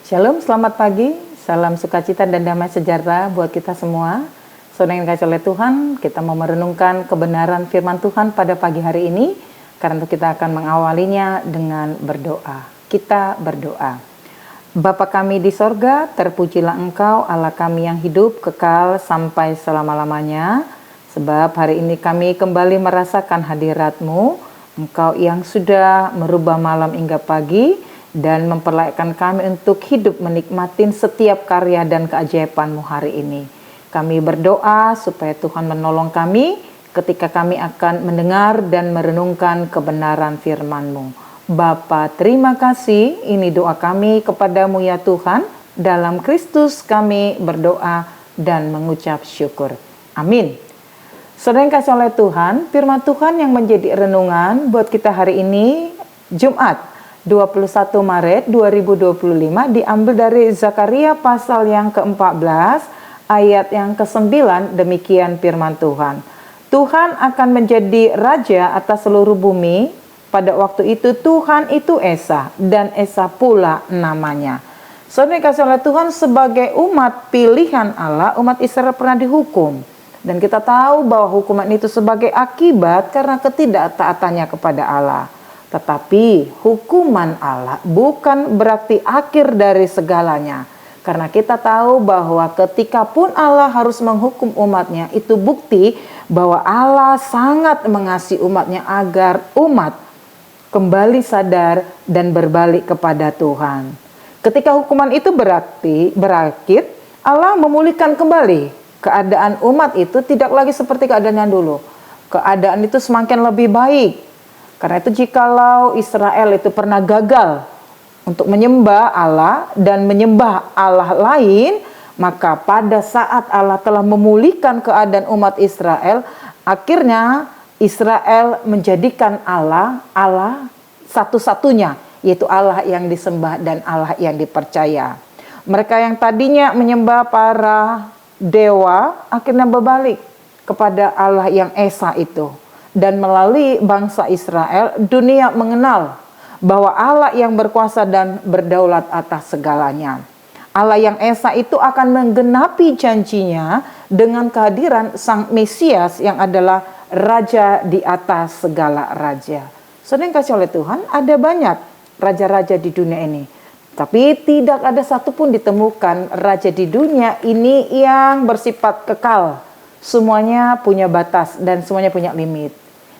Shalom, selamat pagi, salam sukacita dan damai sejahtera buat kita semua. Saudara yang dikasihi oleh Tuhan, kita mau merenungkan kebenaran firman Tuhan pada pagi hari ini, karena itu kita akan mengawalinya dengan berdoa. Kita berdoa. Bapa kami di sorga, terpujilah Engkau, Allah kami yang hidup, kekal sampai selama-lamanya. Sebab hari ini kami kembali merasakan hadirat-Mu, Engkau yang sudah merubah malam hingga pagi, dan memperlayakan kami untuk hidup menikmatin setiap karya dan keajaiban-Mu hari ini. Kami berdoa supaya Tuhan menolong kami ketika kami akan mendengar dan merenungkan kebenaran firman-Mu. Bapa, terima kasih, ini doa kami kepadamu ya Tuhan. Dalam Kristus kami berdoa dan mengucap syukur. Amin. Saudara yang kasih oleh Tuhan, firman Tuhan yang menjadi renungan buat kita hari ini, Jumat 21 Maret 2025, diambil dari Zakaria pasal yang ke-14 ayat yang ke-9. Demikian firman Tuhan. Tuhan akan menjadi raja atas seluruh bumi. Pada waktu itu Tuhan itu Esa, dan Esa pula namanya. Saudara yang kasih oleh Tuhan, sebagai umat pilihan Allah, umat Israel pernah dihukum. Dan kita tahu bahwa hukuman itu sebagai akibat karena ketidaktaatannya kepada Allah. Tetapi hukuman Allah bukan berarti akhir dari segalanya. Karena kita tahu bahwa ketika pun Allah harus menghukum umatnya, itu bukti bahwa Allah sangat mengasihi umatnya agar umat kembali sadar dan berbalik kepada Tuhan. Ketika hukuman itu berakhir, Allah memulihkan kembali keadaan umat itu, tidak lagi seperti keadaannya dulu. Keadaan itu semakin lebih baik. Karena itu jikalau Israel itu pernah gagal untuk menyembah Allah dan menyembah Allah lain, maka pada saat Allah telah memulihkan keadaan umat Israel, akhirnya Israel menjadikan Allah satu-satunya, yaitu Allah yang disembah dan Allah yang dipercaya. Mereka yang tadinya menyembah para dewa akhirnya berbalik kepada Allah yang Esa itu. Dan melalui bangsa Israel, dunia mengenal bahwa Allah yang berkuasa dan berdaulat atas segalanya. Allah yang Esa itu akan menggenapi janjinya dengan kehadiran Sang Mesias yang adalah Raja di atas segala raja. Saudara yang kasih oleh Tuhan, ada banyak raja-raja di dunia ini. Tapi tidak ada satupun ditemukan raja di dunia ini yang bersifat kekal. Semuanya punya batas dan semuanya punya limit.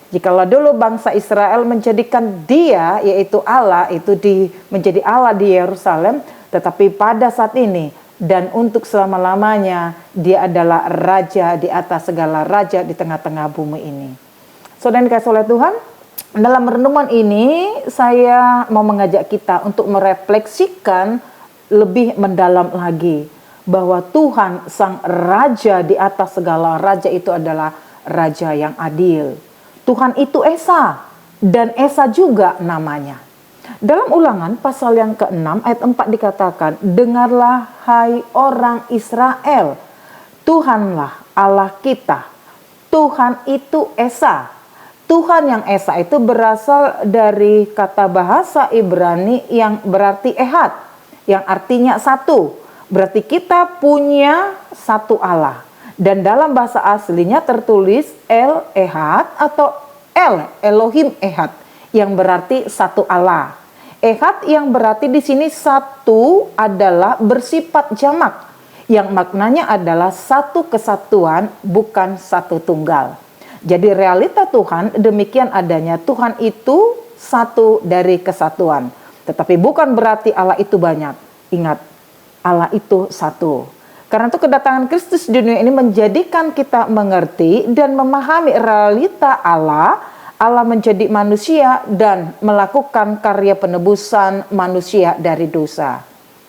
Jikalau dulu bangsa Israel menjadikan dia, yaitu Allah, itu menjadi Allah di Yerusalem, tetapi pada saat ini dan untuk selama-lamanya dia adalah raja di atas segala raja di tengah-tengah bumi ini. Saudara yang dikasihi oleh Tuhan, dalam renungan ini saya mau mengajak kita untuk merefleksikan lebih mendalam lagi bahwa Tuhan Sang Raja di atas segala raja itu adalah Raja yang adil. Tuhan itu Esa, dan Esa juga namanya. Dalam Ulangan pasal yang ke-6 ayat 4 dikatakan, dengarlah hai orang Israel, Tuhanlah Allah kita, Tuhan itu Esa. Tuhan yang Esa itu berasal dari kata bahasa Ibrani yang berarti Ehad, yang artinya satu. Berarti kita punya satu Allah. Dan dalam bahasa aslinya tertulis El Ehad atau Elohim Ehad, yang berarti satu Allah. Ehad yang berarti di sini satu adalah bersifat jamak, yang maknanya adalah satu kesatuan, bukan satu tunggal. Jadi realita Tuhan demikian adanya, Tuhan itu satu dari kesatuan. Tetapi bukan berarti Allah itu banyak. Ingat, Allah itu satu. Karena itu kedatangan Kristus di dunia ini menjadikan kita mengerti dan memahami realita Allah. Allah menjadi manusia dan melakukan karya penebusan manusia dari dosa.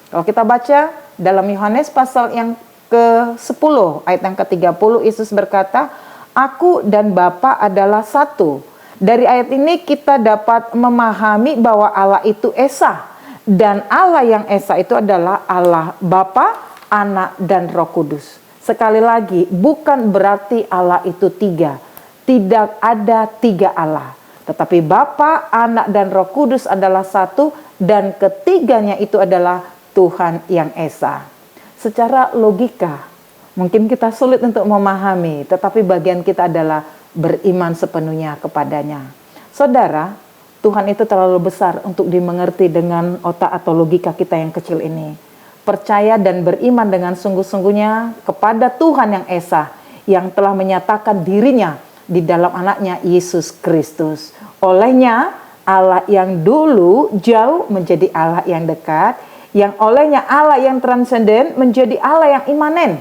Kalau kita baca dalam Yohanes pasal yang ke-10 ayat yang ke-30, Yesus berkata, Aku dan Bapa adalah satu. Dari ayat ini kita dapat memahami bahwa Allah itu Esa. Dan Allah yang Esa itu adalah Allah Bapa, Anak, dan Roh Kudus. Sekali lagi, bukan berarti Allah itu tiga. Tidak ada tiga Allah. Tetapi Bapa, Anak, dan Roh Kudus adalah satu. Dan ketiganya itu adalah Tuhan yang Esa. Secara logika, mungkin kita sulit untuk memahami, tetapi bagian kita adalah beriman sepenuhnya kepadanya. Saudara, Tuhan itu terlalu besar untuk dimengerti dengan otak atau logika kita yang kecil ini. Percaya dan beriman dengan sungguh-sungguhnya kepada Tuhan yang Esa, yang telah menyatakan dirinya di dalam anaknya Yesus Kristus. Olehnya Allah yang dulu jauh menjadi Allah yang dekat, yang olehnya Allah yang transenden menjadi Allah yang imanen,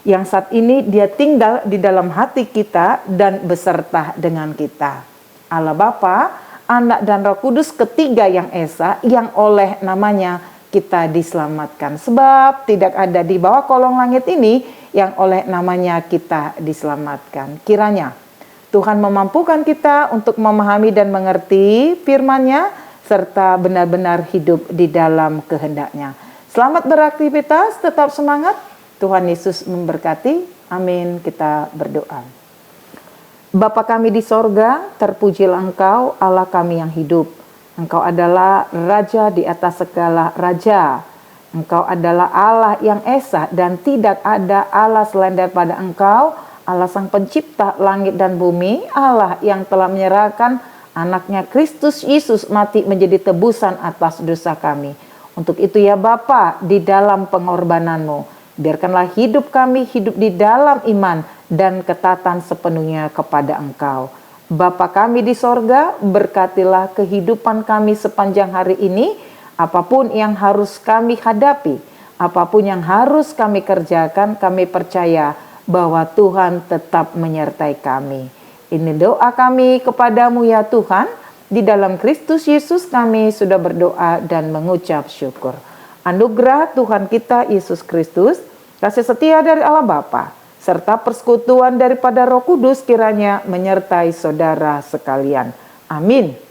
yang saat ini dia tinggal di dalam hati kita dan beserta dengan kita. Allah Bapa, Anak dan Roh Kudus ketiga yang Esa, yang oleh namanya kita diselamatkan. Sebab tidak ada di bawah kolong langit ini yang oleh namanya kita diselamatkan. Kiranya Tuhan memampukan kita untuk memahami dan mengerti firman-Nya, serta benar-benar hidup di dalam kehendak-Nya. Selamat beraktivitas, tetap semangat. Tuhan Yesus memberkati. Amin. Kita berdoa. Bapa kami di sorga, terpujilah Engkau, Allah kami yang hidup. Engkau adalah Raja di atas segala raja. Engkau adalah Allah yang Esa, dan tidak ada Allah selain daripada Engkau, Allah Sang Pencipta langit dan bumi, Allah yang telah menyerahkan anaknya Kristus Yesus mati menjadi tebusan atas dosa kami. Untuk itu ya Bapa, di dalam pengorbanan-Mu, biarkanlah hidup kami hidup di dalam iman dan ketatan sepenuhnya kepada Engkau. Bapa kami di sorga, berkatilah kehidupan kami sepanjang hari ini, apapun yang harus kami hadapi, apapun yang harus kami kerjakan, kami percaya bahwa Tuhan tetap menyertai kami. Ini doa kami kepadamu ya Tuhan, di dalam Kristus Yesus kami sudah berdoa dan mengucap syukur. Anugerah Tuhan kita Yesus Kristus, kasih setia dari Allah Bapa, serta persekutuan daripada Roh Kudus kiranya menyertai saudara sekalian. Amin.